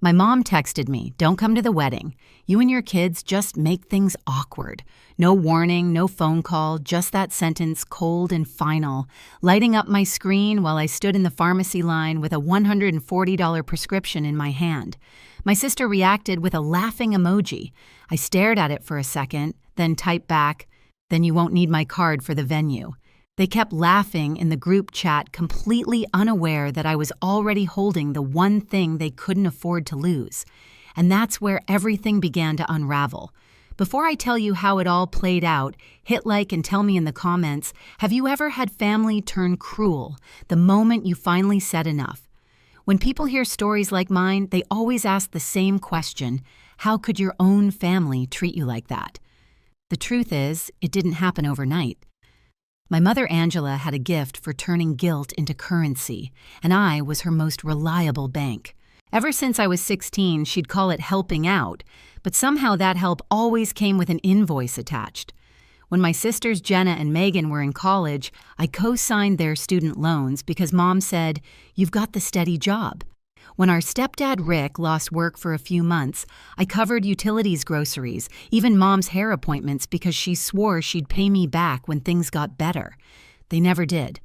My mom texted me, "Don't come to the wedding. You and your kids just make things awkward." No warning, no phone call, just that sentence, cold and final, lighting up my screen while I stood in the pharmacy line with a $140 prescription in my hand. My sister reacted with a laughing emoji. I stared at it for a second, then typed back, "Then you won't need my card for the venue." They kept laughing in the group chat, completely unaware that I was already holding the one thing they couldn't afford to lose. And that's where everything began to unravel. Before I tell you how it all played out, hit like and tell me in the comments, have you ever had family turn cruel the moment you finally said enough? When people hear stories like mine, they always ask the same question: how could your own family treat you like that? The truth is, it didn't happen overnight. My mother Angela had a gift for turning guilt into currency, and I was her most reliable bank. Ever since I was 16, she'd call it helping out, but somehow that help always came with an invoice attached. When my sisters Jenna and Megan were in college, I co-signed their student loans because Mom said, "You've got the steady job." When our stepdad Rick lost work for a few months, I covered utilities, groceries, even Mom's hair appointments because she swore she'd pay me back when things got better. They never did.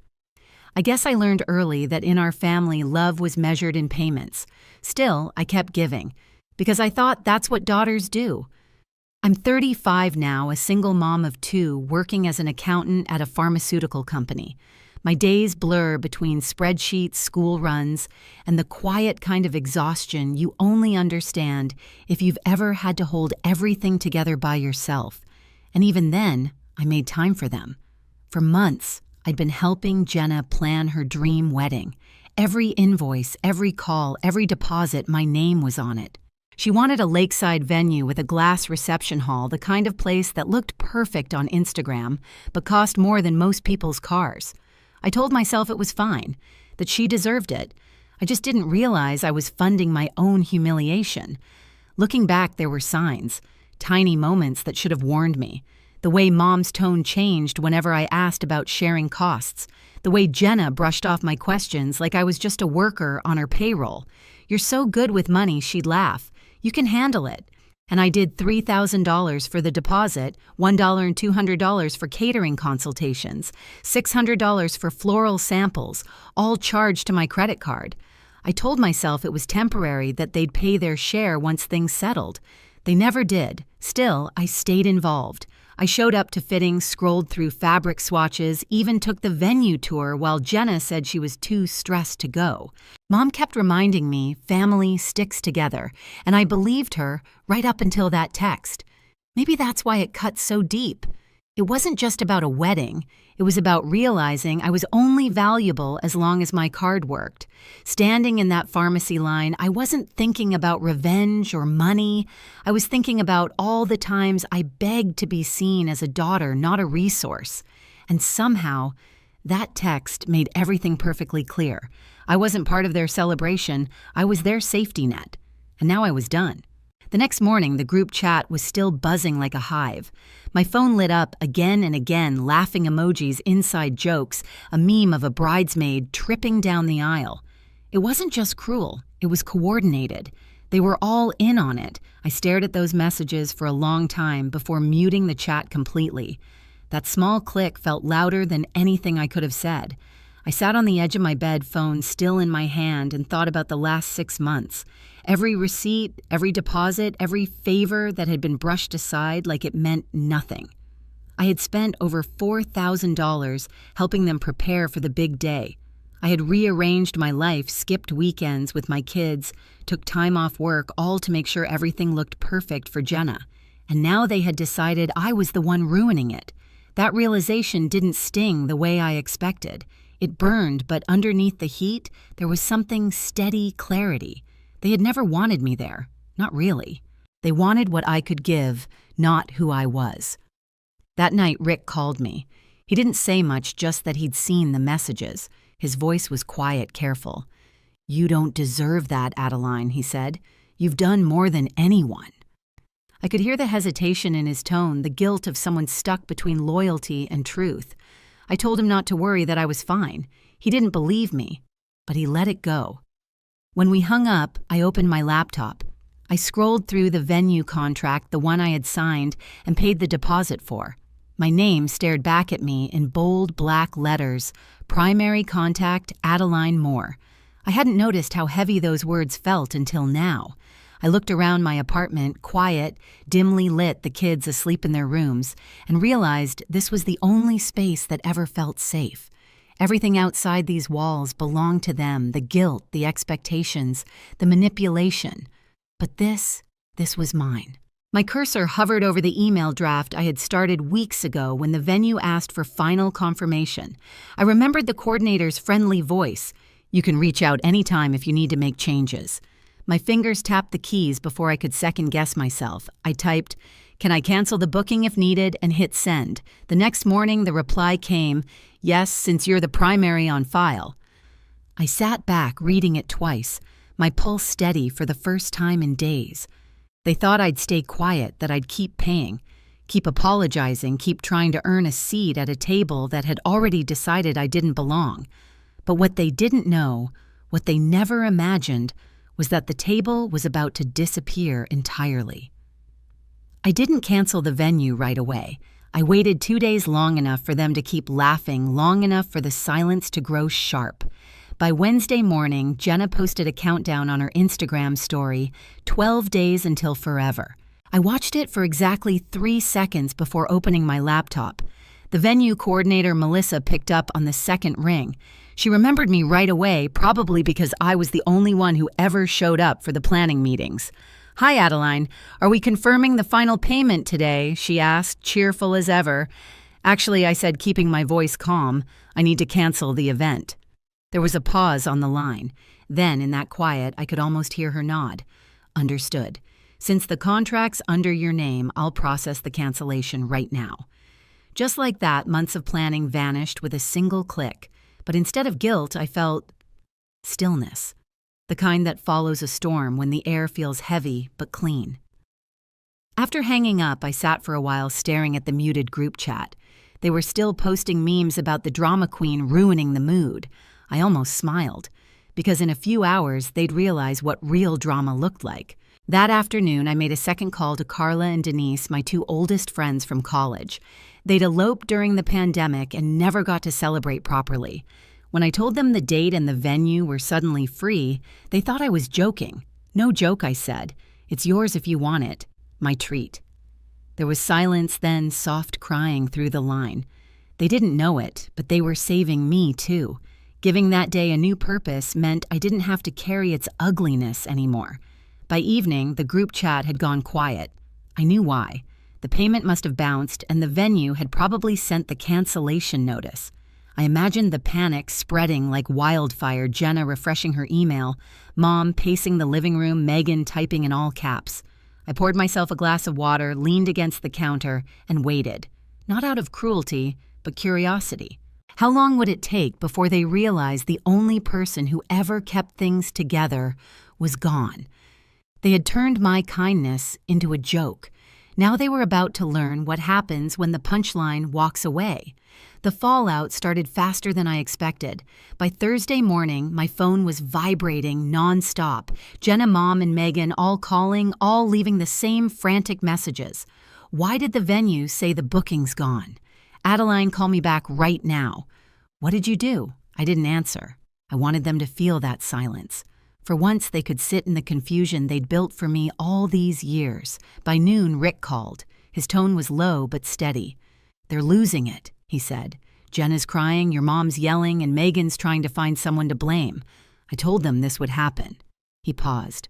I guess I learned early that in our family, love was measured in payments. Still, I kept giving, because I thought that's what daughters do. I'm 35 now, a single mom of two, working as an accountant at a pharmaceutical company. My days blur between spreadsheets, school runs, and the quiet kind of exhaustion you only understand if you've ever had to hold everything together by yourself. And even then, I made time for them. For months, I'd been helping Jenna plan her dream wedding. Every invoice, every call, every deposit, my name was on it. She wanted a lakeside venue with a glass reception hall, the kind of place that looked perfect on Instagram, but cost more than most people's cars. I told myself it was fine, that she deserved it. I just didn't realize I was funding my own humiliation. Looking back, there were signs, tiny moments that should have warned me. The way Mom's tone changed whenever I asked about sharing costs. The way Jenna brushed off my questions like I was just a worker on her payroll. "You're so good with money," she'd laugh. "You can handle it." And I did $3,000 for the deposit, $1 and $200 for catering consultations, $600 for floral samples, all charged to my credit card. I told myself it was temporary, that they'd pay their share once things settled. They never did. Still, I stayed involved. I showed up to fittings, scrolled through fabric swatches, even took the venue tour while Jenna said she was too stressed to go. Mom kept reminding me family sticks together, and I believed her right up until that text. Maybe that's why it cut so deep. It wasn't just about a wedding. It was about realizing I was only valuable as long as my card worked. Standing in that pharmacy line, I wasn't thinking about revenge or money. I was thinking about all the times I begged to be seen as a daughter, not a resource. And somehow, that text made everything perfectly clear. I wasn't part of their celebration. I was their safety net. And now I was done. The next morning, the group chat was still buzzing like a hive. My phone lit up again and again, laughing emojis, inside jokes, a meme of a bridesmaid tripping down the aisle. It wasn't just cruel, it was coordinated. They were all in on it. I stared at those messages for a long time before muting the chat completely. That small click felt louder than anything I could have said. I sat on the edge of my bed, phone still in my hand, and thought about the last 6 months. Every receipt, every deposit, every favor that had been brushed aside like it meant nothing. I had spent over $4,000 helping them prepare for the big day. I had rearranged my life, skipped weekends with my kids, took time off work, all to make sure everything looked perfect for Jenna. And now they had decided I was the one ruining it. That realization didn't sting the way I expected. It burned, but underneath the heat, there was something steady clarity. They had never wanted me there. Not really. They wanted what I could give, not who I was. That night, Rick called me. He didn't say much, just that he'd seen the messages. His voice was quiet, careful. "You don't deserve that, Adeline," he said. "You've done more than anyone." I could hear the hesitation in his tone, the guilt of someone stuck between loyalty and truth. I told him not to worry, that I was fine. He didn't believe me, but he let it go. When we hung up, I opened my laptop. I scrolled through the venue contract, the one I had signed and paid the deposit for. My name stared back at me in bold black letters, Primary Contact Adeline Moore. I hadn't noticed how heavy those words felt until now. I looked around my apartment, quiet, dimly lit, the kids asleep in their rooms, and realized this was the only space that ever felt safe. Everything outside these walls belonged to them, the guilt, the expectations, the manipulation. But this was mine. My cursor hovered over the email draft I had started weeks ago when the venue asked for final confirmation. I remembered the coordinator's friendly voice. "You can reach out anytime if you need to make changes." My fingers tapped the keys before I could second-guess myself. I typed, "Can I cancel the booking if needed?" and hit send. The next morning, the reply came, "Yes, since you're the primary on file." I sat back, reading it twice, my pulse steady for the first time in days. They thought I'd stay quiet, that I'd keep paying, keep apologizing, keep trying to earn a seat at a table that had already decided I didn't belong. But what they didn't know, what they never imagined, was that the table was about to disappear entirely. I didn't cancel the venue right away. I waited 2 days long enough for them to keep laughing, long enough for the silence to grow sharp. By Wednesday morning, Jenna posted a countdown on her Instagram story, 12 days until forever. I watched it for exactly 3 seconds before opening my laptop. The venue coordinator, Melissa, picked up on the second ring. She remembered me right away, probably because I was the only one who ever showed up for the planning meetings. "Hi, Adeline. Are we confirming the final payment today?" she asked, cheerful as ever. "Actually," I said, keeping my voice calm, "I need to cancel the event." There was a pause on the line. Then, in that quiet, I could almost hear her nod. "Understood. Since the contract's under your name, I'll process the cancellation right now." Just like that, months of planning vanished with a single click. But instead of guilt, I felt stillness. The kind that follows a storm when the air feels heavy but clean. After hanging up, I sat for a while staring at the muted group chat. They were still posting memes about the drama queen ruining the mood. I almost smiled, because in a few hours they'd realize what real drama looked like. That afternoon, I made a second call to Carla and Denise, my 2 oldest friends from college. They'd eloped during the pandemic and never got to celebrate properly. When I told them the date and the venue were suddenly free, they thought I was joking. "No joke," I said. "It's yours if you want it. My treat." There was silence, then soft crying through the line. They didn't know it, but they were saving me too. Giving that day a new purpose meant I didn't have to carry its ugliness anymore. By evening, the group chat had gone quiet. I knew why. The payment must have bounced, and the venue had probably sent the cancellation notice. I imagined the panic spreading like wildfire, Jenna refreshing her email, Mom pacing the living room, Megan typing in all caps. I poured myself a glass of water, leaned against the counter, and waited. Not out of cruelty, but curiosity. How long would it take before they realized the only person who ever kept things together was gone? They had turned my kindness into a joke. Now they were about to learn what happens when the punchline walks away. The fallout started faster than I expected. By Thursday morning, my phone was vibrating nonstop. Jenna, Mom, and Megan all calling, all leaving the same frantic messages. Why did the venue say the booking's gone? Adeline, call me back right now. What did you do? I didn't answer. I wanted them to feel that silence. For once, they could sit in the confusion they'd built for me all these years. By noon, Rick called. His tone was low but steady. "They're losing it," he said. "Jenna's crying, your mom's yelling, and Megan's trying to find someone to blame. I told them this would happen." He paused.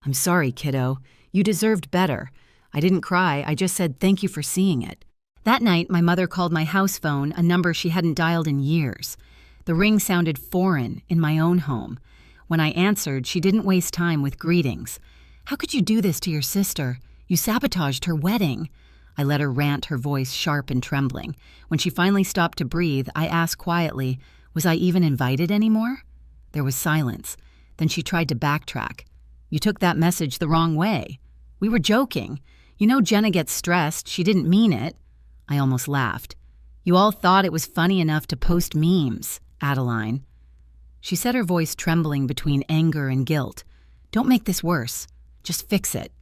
"I'm sorry, kiddo. You deserved better. I didn't cry. I just said thank you for seeing it." That night, my mother called my house phone, a number she hadn't dialed in years. The ring sounded foreign in my own home. When I answered, she didn't waste time with greetings. "How could you do this to your sister? You sabotaged her wedding." I let her rant, her voice sharp and trembling. When she finally stopped to breathe, I asked quietly, was I even invited anymore? There was silence. Then she tried to backtrack. "You took that message the wrong way. We were joking. You know Jenna gets stressed. She didn't mean it." I almost laughed. "You all thought it was funny enough to post memes, Adeline." She said, her voice trembling between anger and guilt. "Don't make this worse. Just fix it."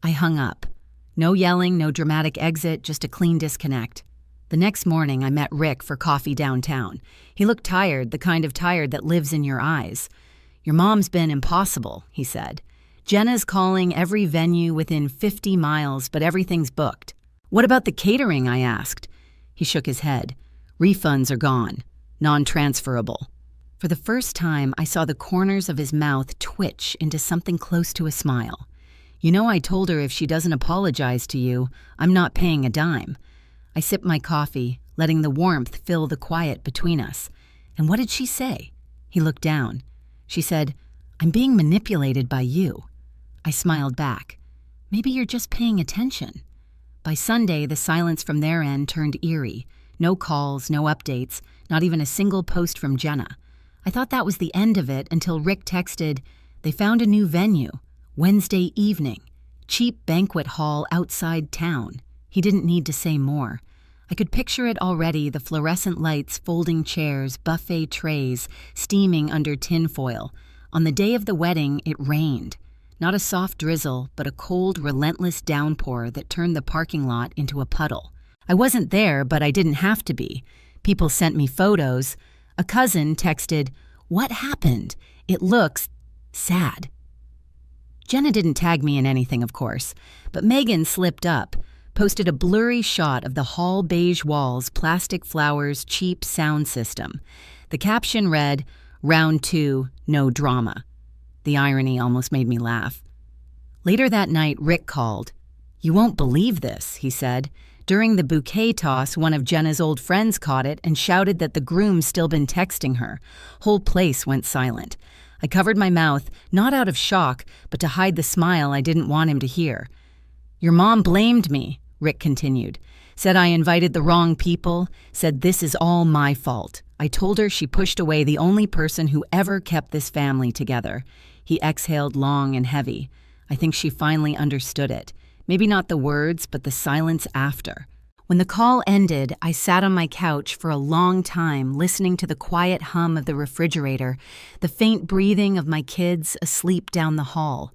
I hung up. No yelling, no dramatic exit, just a clean disconnect. The next morning, I met Rick for coffee downtown. He looked tired, the kind of tired that lives in your eyes. "Your mom's been impossible," he said. "Jenna's calling every venue within 50 miles, but everything's booked." "What about the catering?" I asked. He shook his head. "Refunds are gone. Non-transferable." For the first time, I saw the corners of his mouth twitch into something close to a smile. "You know, I told her if she doesn't apologize to you, I'm not paying a dime." I sipped my coffee, letting the warmth fill the quiet between us. "And what did she say?" He looked down. She said, "I'm being manipulated by you." I smiled back. "Maybe you're just paying attention." By Sunday, the silence from their end turned eerie. No calls, no updates, not even a single post from Jenna. I thought that was the end of it until Rick texted, "They found a new venue. Wednesday evening. Cheap banquet hall outside town." He didn't need to say more. I could picture it already, the fluorescent lights, folding chairs, buffet trays, steaming under tinfoil. On the day of the wedding, it rained. Not a soft drizzle, but a cold, relentless downpour that turned the parking lot into a puddle. I wasn't there, but I didn't have to be. People sent me photos. A cousin texted, "What happened? It looks sad." Jenna didn't tag me in anything, of course, but Megan slipped up, posted a blurry shot of the hall beige walls, plastic flowers, cheap sound system. The caption read, "Round 2, no drama." The irony almost made me laugh. Later that night, Rick called. "You won't believe this," he said. During the bouquet toss, one of Jenna's old friends caught it and shouted that the groom's still been texting her. Whole place went silent. I covered my mouth, not out of shock, but to hide the smile I didn't want him to hear. "Your mom blamed me," Rick continued. "Said I invited the wrong people, said this is all my fault. I told her she pushed away the only person who ever kept this family together." He exhaled long and heavy. I think she finally understood it. Maybe not the words, but the silence after. When the call ended, I sat on my couch for a long time, listening to the quiet hum of the refrigerator, the faint breathing of my kids asleep down the hall.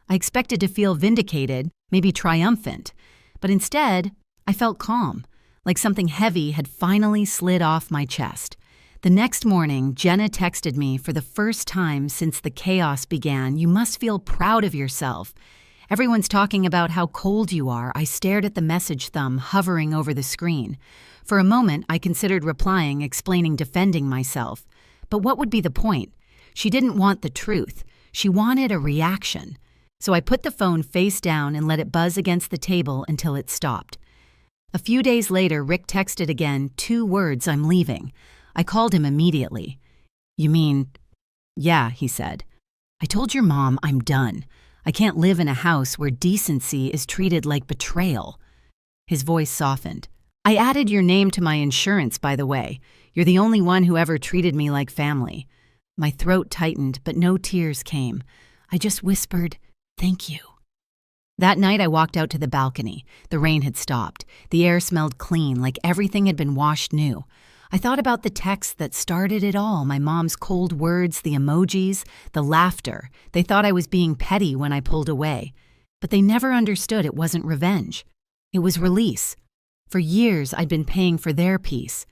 I expected to feel vindicated, maybe triumphant, but instead, I felt calm, like something heavy had finally slid off my chest. The next morning, Jenna texted me for the first time since the chaos began, "You must feel proud of yourself." "Everyone's talking about how cold you are." I stared at the message thumb hovering over the screen. For a moment, I considered replying, explaining, defending myself. But what would be the point? She didn't want the truth. She wanted a reaction. So I put the phone face down and let it buzz against the table until it stopped. A few days later, Rick texted again, 2 words, "I'm leaving." I called him immediately. "You mean?" "Yeah," he said. "I told your mom I'm done. I can't live in a house where decency is treated like betrayal." His voice softened. "I added your name to my insurance, by the way. You're the only one who ever treated me like family." My throat tightened, but no tears came. I just whispered, "Thank you." That night I walked out to the balcony. The rain had stopped. The air smelled clean, like everything had been washed new. I thought about the text that started it all, my mom's cold words, the emojis, the laughter. They thought I was being petty when I pulled away. But they never understood it wasn't revenge. It was release. For years, I'd been paying for their peace.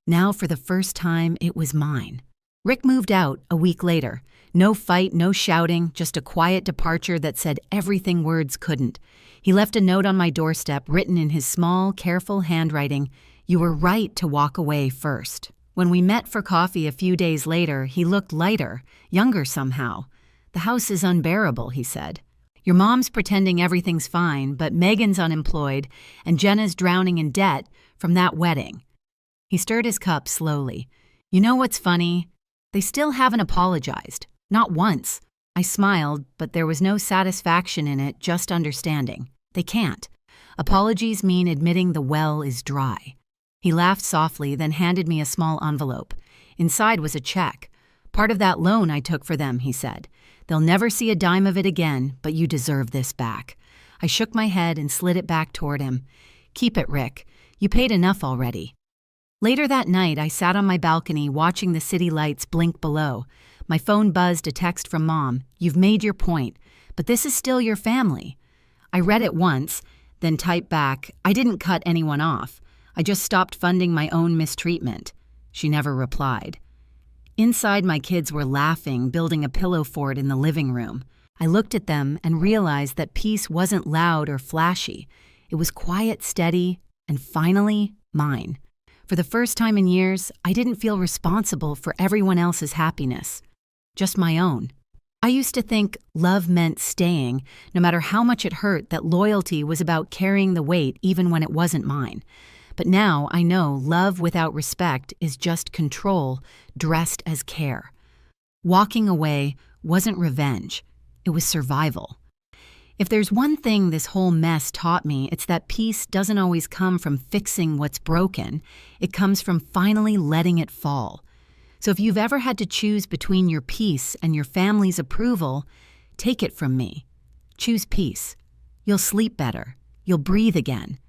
Now, for the first time, it was mine. Rick moved out a week later. No fight, no shouting, just a quiet departure that said everything words couldn't. He left a note on my doorstep written in his small, careful handwriting, "You were right to walk away first." When we met for coffee a few days later, he looked lighter, younger somehow. "The house is unbearable," he said. "Your mom's pretending everything's fine, but Megan's unemployed, and Jenna's drowning in debt from that wedding." He stirred his cup slowly. "You know what's funny? They still haven't apologized. Not once." I smiled, but there was no satisfaction in it, just understanding. They can't. Apologies mean admitting the well is dry. He laughed softly, then handed me a small envelope. Inside was a check. "Part of that loan I took for them," he said. "They'll never see a dime of it again, but you deserve this back." I shook my head and slid it back toward him. "Keep it, Rick. You paid enough already." Later that night, I sat on my balcony watching the city lights blink below. My phone buzzed a text from Mom. "You've made your point, but this is still your family." I read it once, then typed back, "I didn't cut anyone off. I just stopped funding my own mistreatment." She never replied. Inside, my kids were laughing, building a pillow fort in the living room. I looked at them and realized that peace wasn't loud or flashy. It was quiet, steady, and finally, mine. For the first time in years, I didn't feel responsible for everyone else's happiness, just my own. I used to think love meant staying, no matter how much it hurt, that loyalty was about carrying the weight even when it wasn't mine. But now I know love without respect is just control dressed as care. Walking away wasn't revenge, it was survival. If there's one thing this whole mess taught me, it's that peace doesn't always come from fixing what's broken. It comes from finally letting it fall. So if you've ever had to choose between your peace and your family's approval, take it from me. Choose peace. You'll sleep better. You'll breathe again.